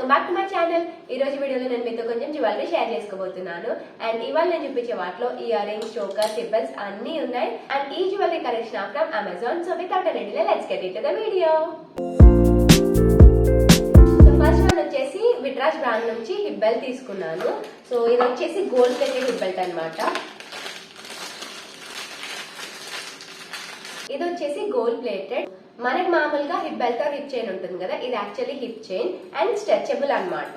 Back to my channel. ఈ రోజు వీడియోలో నేను మీతో కొంచెం జ్యువెలరీ షేర్ చేసుకోబోతున్నాను. అండ్ ఇవాళ నేను చూపించే వాటిలో ఇయర్ రింగ్స్, చోకర్, రిబ్బన్స్ అన్ని ఉన్నాయి. అండ్ ఈ jewellery collection from Amazon. So without any delay let's get into the video. So first one వచ్చేసి విట్రాజ్ బ్రాండ్ నుంచి హిప్ బెల్ట్ తీసుకున్నాను. సో ఇది వచ్చేసి గోల్డ్ ప్లేటెడ్ హిప్ బెల్ట్ అనమాట. ఇది వచ్చేసి గోల్డ్ ప్లేటెడ్. మనకి మామూలుగా హిప్ బెల్ట్ హిప్ చైన్ ఉంటుంది కదా, ఇది actually hip chain and stretchable అన్నమాట.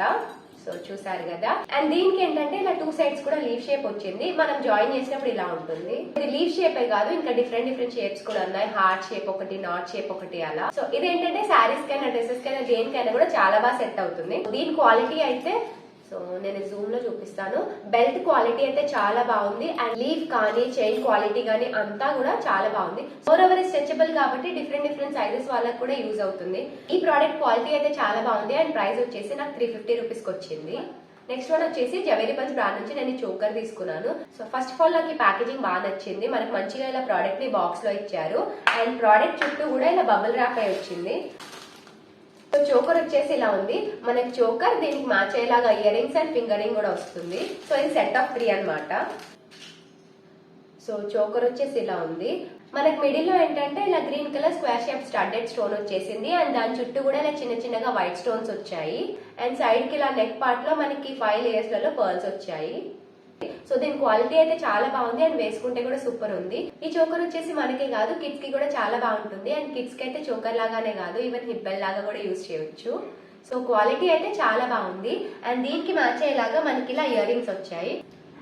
సో చూసారు కదా. అండ్ దీనికి ఏంటంటే ఇలా టూ సైడ్స్ కూడా లీవ్ షేప్ వచ్చింది. మనం జాయిన్ చేసినప్పుడు ఇలా ఉంటుంది. ఇది లీవ్ షేపే కాదు, ఇంకా డిఫరెంట్ షేప్స్ కూడా ఉన్నాయి. హార్ట్ షేప్ ఒకటి, నాట్ షేప్ ఒకటి అలా. సో ఇది ఏంటంటే శారీస్ కైనా డ్రెస్సెస్ కైనా దేనికైనా కూడా చాలా బాగా సెట్ అవుతుంది. దీని క్వాలిటీ అయితే సో నేను జూమ్ లో చూపిస్తాను. బెల్ట్ క్వాలిటీ అయితే చాలా బాగుంది. అండ్ లీఫ్ కానీ చైన్ క్వాలిటీ కానీ అంతా కూడా చాలా బాగుంది. మోర్ ఓవర్ స్ట్రెచబుల్ కాబట్టి డిఫరెంట్ సైజెస్ వాళ్ళకి కూడా యూజ్ అవుతుంది. ఈ ప్రోడక్ట్ క్వాలిటీ అయితే చాలా బాగుంది. అండ్ ప్రైస్ వచ్చేసి నాకు 350 రూపీస్ కి వచ్చింది. నెక్స్ట్ వన్ వచ్చేసి జవేరీ పల్స్ బ్రాండ్ నుంచి నేను చోకర్ తీసుకున్నాను. సో ఫస్ట్ ఆఫ్ ఆల్ నాకు ఈ ప్యాకేజింగ్ బాగా నచ్చింది. మనకి మంచిగా ఇలా ప్రోడక్ట్ ని బాక్స్ లో ఇచ్చారు. అండ్ ప్రోడక్ట్ చుట్టూ కూడా ఇలా బబుల్ ర్యాప్ అయి వచ్చింది. సో చోకర్ వచ్చేసి ఇలా ఉంది. మనకి చోకర్ దీనికి మ్యాచ్ అయ్యేలాగా ear rings and finger ring కూడా వస్తుంది. సో ఇది సెట్ ఆఫ్ 3 అనమాట. సో చోకర్ వచ్చేసి ఇలా ఉంది. మనకి మిడిల్ లో ఏంటంటే ఇలా green colour square shape studded stone వచ్చేసింది. అండ్ దాని చుట్టూ కూడా ఇలా చిన్నగా వైట్ స్టోన్స్ వచ్చాయి. అండ్ సైడ్ కి ఇలా నెక్ పార్ట్ లో మనకి 5 లేయర్స్ లలో పర్ల్స్ వచ్చాయి. సో దీని క్వాలిటీ అయితే చాలా బాగుంది. అండ్ వేసుకుంటే కూడా సూపర్ ఉంది. ఈ చోకర్ వచ్చేసి మనకే కాదు కిడ్స్ కి కూడా చాలా బాగుంటుంది. అండ్ కిడ్స్ కి అయితే చోకర్ లాగానే కాదు, ఈవెన్ హిప్ బెల్ట్ లాగా కూడా యూజ్ చేయొచ్చు. సో క్వాలిటీ అయితే చాలా బాగుంది. అండ్ దీనికి మ్యాచ్ అయ్యేలాగా మనకి ఇలా ఇయర్ రింగ్స్ వచ్చాయి.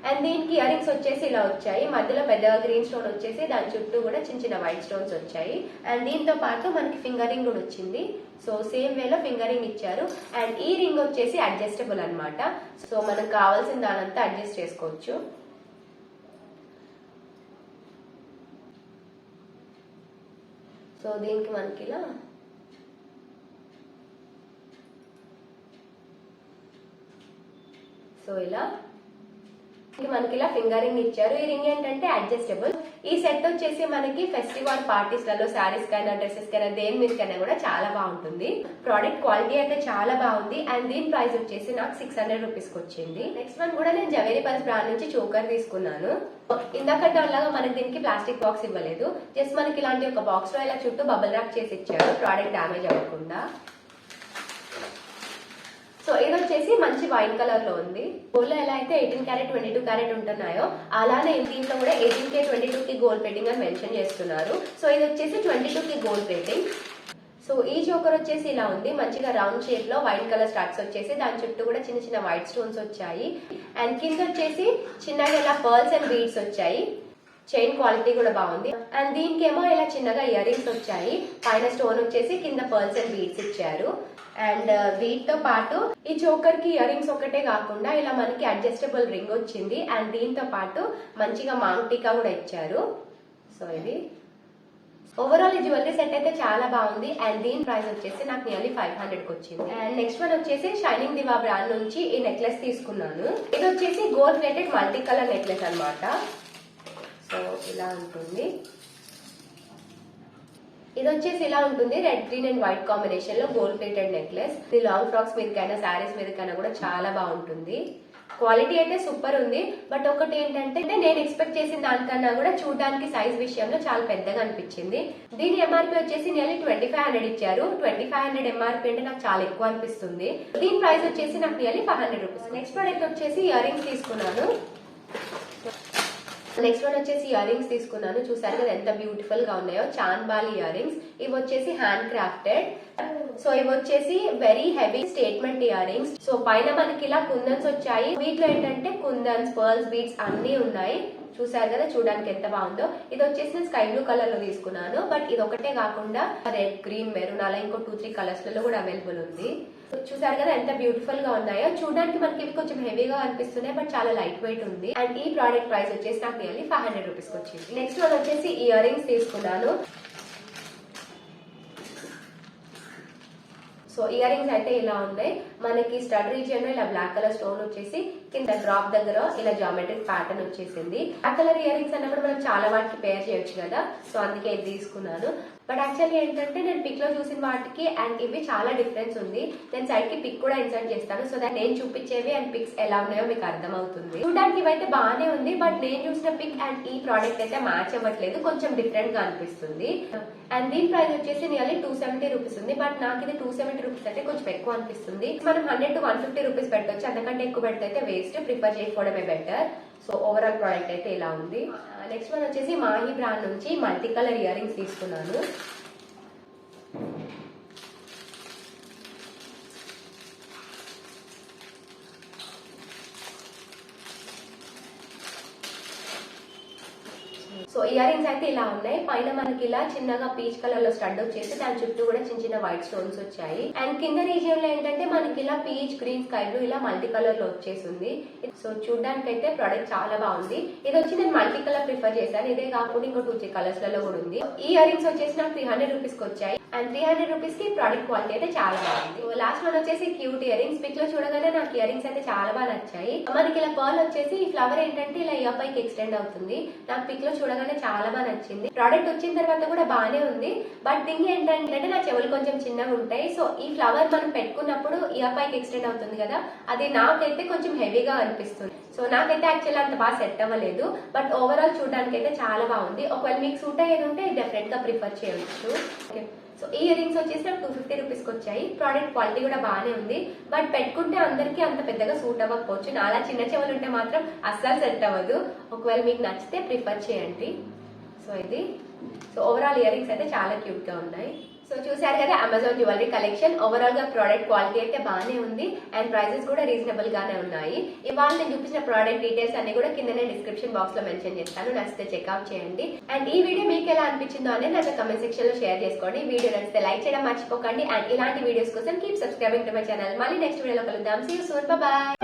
అండ్ దీనికి ఇయర్ రింగ్స్ వచ్చేసి ఇలా వచ్చాయి. మధ్యలో పెద్ద గ్రీన్ స్టోన్ వచ్చేసి దాని చుట్టూ కూడా చిన్న వైట్ స్టోన్స్ వచ్చాయి. అండ్ దీంతో పాటు మనకి ఫింగర్ రింగ్ కూడా వచ్చింది. సో సేమ్ వేలో ఫింగర్ రింగ్ ఇచ్చారు. అండ్ ఈ రింగ్ వచ్చేసి అడ్జస్టబుల్ అనమాట. సో మనకు కావాల్సిన దానంతా అడ్జస్ట్ చేసుకోవచ్చు. సో దీనికి మనకి ఇలా మనకి ఇలా ఫింగర్ రింగ్ ఇచ్చారు. ఈ రింగ్ ఏంటంటే అడ్జస్టబుల్. ఈ సెట్ వచ్చేసి మనకి ఫెస్టివల్ పార్టీస్ లలో శారీస్ కైనా డ్రెస్సెస్ కైనా దేని మీదకైనా కూడా చాలా బాగుంటుంది. ప్రోడక్ట్ క్వాలిటీ అయితే చాలా బాగుంది. అండ్ దీని ప్రైస్ వచ్చేసి నాకు 600 రూపీస్ కి వచ్చింది. నెక్స్ట్ వన్ కూడా నేను జవేరీ పల్స్ బ్రాండ్ నుంచి చోకర్ తీసుకున్నాను. ఇందాక లాగా మనకి దీనికి ప్లాస్టిక్ బాక్స్ ఇవ్వలేదు. జస్ట్ మనకి ఇలాంటి ఒక బాక్స్ లో ఇలా చుట్టూ బబుల్ ర్యాప్ చేసి ఇచ్చారు, ప్రోడక్ట్ డామేజ్ అవ్వకుండా. సో ఇది వచ్చేసి మంచి వైన్ కలర్ లో ఉంది. గోల్డ్ లో ఎలా అయితే 18 క్యారెట్ 22 క్యారెట్ ఉంటున్నాయో అలానే దీంట్లో కూడా 18K 22K గోల్డ్ ప్లేటింగ్ అని మెన్షన్ చేస్తున్నారు. సో ఇది వచ్చేసి 22K గోల్డ్ ప్లేటింగ్. సో ఈ చోకర్ వచ్చేసి ఇలా ఉంది. మంచిగా రౌండ్ షేప్ లో వైట్ కలర్ స్టార్ట్స్ వచ్చేసి దాని చుట్టూ కూడా చిన్న వైట్ స్టోన్స్ వచ్చాయి. అండ్ కింద వచ్చేసి చిన్నగా ఇలా పర్ల్స్ అండ్ బీడ్స్ వచ్చాయి. చైన్ క్వాలిటీ కూడా బాగుంది. అండ్ దీనికేమో ఇలా చిన్నగా ఇయర్ రింగ్స్ వచ్చాయి. పైన స్టోన్ వచ్చేసి కింద పర్ల్స్ అండ్ బీడ్స్ ఇచ్చారు. అండ్ వీటితో పాటు ఈ చోకర్ కి ఇయర్ రింగ్స్ ఒకటే కాకుండా ఇలా మనకి అడ్జస్టబుల్ రింగ్ వచ్చింది. అండ్ దీంతో పాటు మంచిగా మాంగ్ టీకా కూడా ఇచ్చారు. సో ఇది ఓవరాల్ ఈ జ్యువెలరీ సెట్ అయితే చాలా బాగుంది. అండ్ దీని ప్రైస్ వచ్చేసి నాకు నియర్లీ 500 కి వచ్చింది. అండ్ నెక్స్ట్ వన్ వచ్చేసి షైనింగ్ దివా బ్రాండ్ నుంచి ఈ నెక్లెస్ తీసుకున్నాను. ఇది వచ్చేసి gold plated multi colour necklace అనమాట. సో ఇలా ఉంటుంది. ఇది వచ్చేసి ఇలా ఉంటుంది. Red, green and white combination లో గోల్డ్ ప్లేటెడ్ నెక్లెస్. ఇది లాంగ్ ఫ్రాక్స్ మీదకైనా శారీస్ మీదకైనా కూడా చాలా బాగుంటుంది. క్వాలిటీ అయితే సూపర్ ఉంది. బట్ ఒకటి ఏంటంటే నేను ఎక్స్పెక్ట్ చేసిన దానికన్నా కూడా చూడడానికి సైజ్ విషయంలో చాలా పెద్దగా అనిపించింది. దీని ఎంఆర్పీ వచ్చేసి నియర్లీ 2500 ఇచ్చారు. 2500 ఎంఆర్పీ అంటే నాకు చాలా ఎక్కువ అనిపిస్తుంది. దీని ప్రైస్ వచ్చేసి నాకు నియర్లీ 500 రూపీస్. నెక్స్ట్ ప్రోడక్ట్ వచ్చేసి ఇయర్ రింగ్స్ తీసుకున్నాను. నెక్స్ట్ వన్ వచ్చేసి ఇయర్ రింగ్స్ తీసుకున్నాను. చూసారు కదా ఎంత బ్యూటిఫుల్ గా ఉన్నాయో. Chandbali ear rings. ఇవి వచ్చేసి హ్యాండ్ క్రాఫ్టెడ్. సో ఇవి వచ్చేసి very heavy statement ear rings. So పైన మనకి ఇలా కుందన్స్ వచ్చాయి. వీటిలో ఏంటంటే కుందన్స్, పర్ల్స్, బీడ్స్ అన్ని ఉన్నాయి. చూసారు కదా చూడడానికి ఎంత బాగుందో. ఇది వచ్చేసి నేను స్కై బ్లూ కలర్ లో తీసుకున్నాను. బట్ ఇది ఒకటే కాకుండా రెడ్, గ్రీన్, మెరూన్ అలా ఇంకో 2-3 కలర్స్ లలో కూడా అవైలబుల్ ఉంది. చూసారు కదా ఎంత బ్యూటిఫుల్ గా ఉన్నాయో. చూడడానికి మనకి ఇవి కొంచెం హెవీగా అనిపిస్తున్నాయి, బట్ చాలా లైట్ వెయిట్ ఉంది. అండ్ ఈ ప్రోడక్ట్ ప్రైస్ వచ్చేసి నాకు నియర్లీ 500 రూపీస్ వచ్చింది. నెక్స్ట్ వన్ వచ్చేసి ఇయర్ రింగ్స్ తీసుకున్నాను. సో ఇయర్ రింగ్స్ అయితే ఇలా ఉన్నాయి. మనకి స్టడ్ రీజియన్ లో ఇలా బ్లాక్ కలర్ స్టోన్ వచ్చేసి కింద డ్రాప్ దగ్గర ఇలా జామెట్రిక్ ప్యాటర్న్ వచ్చేసింది. బ్లాక్ కలర్ ఇయర్ రింగ్స్ అన్నప్పుడు మనం చాలా వాటికి పేర్ చేయొచ్చు కదా. సో అందుకే ఇది తీసుకున్నాను. బట్ యాక్చువల్లీ ఏంటంటే నేను పిక్ లో చూసిన వాటికి అండ్ ఇవి చాలా డిఫరెన్స్ ఉంది. నేను సైడ్ కి పిక్ కూడా ఇన్సర్ట్ చేస్తాను సో దట్ నేను చూపించేవి అండ్ పిక్స్ ఎలా ఉన్నాయో మీకు అర్థమవుతుంది. చూడడానికి ఇవైతే బాగానే ఉంది, బట్ నేను చూసిన పిక్ అండ్ ఈ ప్రోడక్ట్ అయితే మ్యాచ్ అవ్వట్లేదు, కొంచెం డిఫరెంట్ గా అనిపిస్తుంది. అండ్ దీని ప్రైస్ వచ్చేసి నియర్లీ 270 రూపీస్ ఉంది. బట్ నాకు ఇది 270 రూపీస్ అంటే కొంచెం ఎక్కువ అనిపిస్తుంది. మనం 100 to 150 రూపీస్ పెట్టొచ్చు, అంతకంటే ఎక్కువ పెడితే వేస్ట్, ప్రిఫర్ చేయకపోవడమే బెటర్. సో ఓవరాల్ ప్రోడక్ట్ అయితే ఇలా ఉంది. నెక్స్ట్ వన్ వచ్చేసి మాహి బ్రాండ్ నుంచి మల్టీ కలర్ ఇయర్ రింగ్స్ తీసుకున్నాను. సో ఇయర్ రింగ్స్ అయితే ఇలా ఉన్నాయి. పైన మనకి ఇలా చిన్నగా పీచ్ కలర్ లో స్టడ్ వచ్చేసి దాని చుట్టూ కూడా చిన్న చిన్న వైట్ స్టోన్స్ వచ్చాయి. అండ్ కింద రీజియన్ లో ఏంటంటే మనకి ఇలా పీచ్, గ్రీన్, స్కై బ్లూ ఇలా మల్టీ కలర్ లో వచ్చేసింది. సో చూడడానికి అయితే ప్రోడక్ట్ చాలా బాగుంది. ఇది వచ్చి నేను మల్టీ కలర్ ప్రిఫర్ చేశాను, ఇదే కాకుండా ఇంకో 2-3 కలర్స్ లలో కూడా ఉంది. ఈ ఇయర్ రింగ్స్ వచ్చేసి నాకు 300 రూపీస్ కి వచ్చాయి. అండ్ 300 రూపీస్ కి ప్రోడక్ట్ క్వాలిటీ అయితే చాలా బాగుంది. లాస్ట్ వన్ వచ్చేసి క్యూట్ ఇయర్ రింగ్స్. పిక్ లో చూడగానే నాకు ఇయర్ రింగ్స్ అయితే చాలా బాగా నచ్చాయి. మనకి ఇలా పర్ల్ వచ్చేసి ఈ ఫ్లవర్ ఏంటంటే ఇలా ఇయర్ పైకి ఎక్స్టెండ్ అవుతుంది. నాకు పిక్ లో చూడగానే చాలా బాగా నచ్చింది. ప్రోడక్ట్ వచ్చిన తర్వాత కూడా బాగానే ఉంది, బట్ థింగ్ ఏంటంటే నా చెవులు కొంచెం చిన్నగా ఉంటాయి. సో ఈ ఫ్లవర్ మనం పెట్టుకున్నప్పుడు ఇయర్ పైకి ఎక్స్టెండ్ అవుతుంది కదా, అది నాకైతే కొంచెం హెవీగా అనిపిస్తుంది. సో నాకైతే యాక్చువల్లీ అంత బాగా సెట్ అవ్వలేదు, బట్ ఓవరాల్ చూడడానికి అయితే చాలా బాగుంది. ఒకవేళ మీకు సూట్ అయ్యేది ఉంటే డెఫినెట్ గా ప్రిఫర్ చేయవచ్చు. ఓకే, సో ఈ ఇయర్ రింగ్స్ వచ్చేసి నాకు 250 రూపీస్ కి వచ్చాయి. ప్రోడక్ట్ క్వాలిటీ కూడా బాగానే ఉంది, బట్ పెట్టుకుంటే అందరికీ అంత పెద్దగా సూట్ అవ్వకపోవచ్చు. నాలా చిన్న చెవులు ఉంటే మాత్రం అస్సలు సెట్ అవ్వదు. ఒకవేళ మీకు నచ్చితే ప్రిఫర్ చేయండి. సో ఇది ఓవరాల్ ఇయర్ రింగ్స్ అయితే చాలా క్యూట్ గా ఉన్నాయి. సో చూసారు కదా అమెజాన్ జ్యువెలరీ కలెక్షన్. ఓవరాల్ గా ప్రోడక్ట్ క్వాలిటీ అయితే బాగానే ఉంది అండ్ ప్రైసెస్ కూడా రీజనబుల్ గానే ఉన్నాయి. ఇవాళ నేను చూపించిన ప్రోడక్ట్ డీటెయిల్స్ అన్ని కూడా కిందనే డిస్క్రిప్షన్ బాక్స్ లో మెన్షన్ చేస్తాను, నచ్చితే చెక్అవుట్ చేయండి. అండ్ ఈ వీడియో మీకు ఎలా అనిపించిందో అనేది నాకు కమెంట్ సెక్షన్ లో షేర్ చేసుకోండి. వీడియో నచ్చితే లైక్ చేయడం మర్చిపోకండి. అండ్ ఇలాంటి వీడియోస్ కోసం keep subscribing to my channel. మళ్ళీ నెక్స్ట్ వీడియోలో కలుద్దాం. See you soon, by.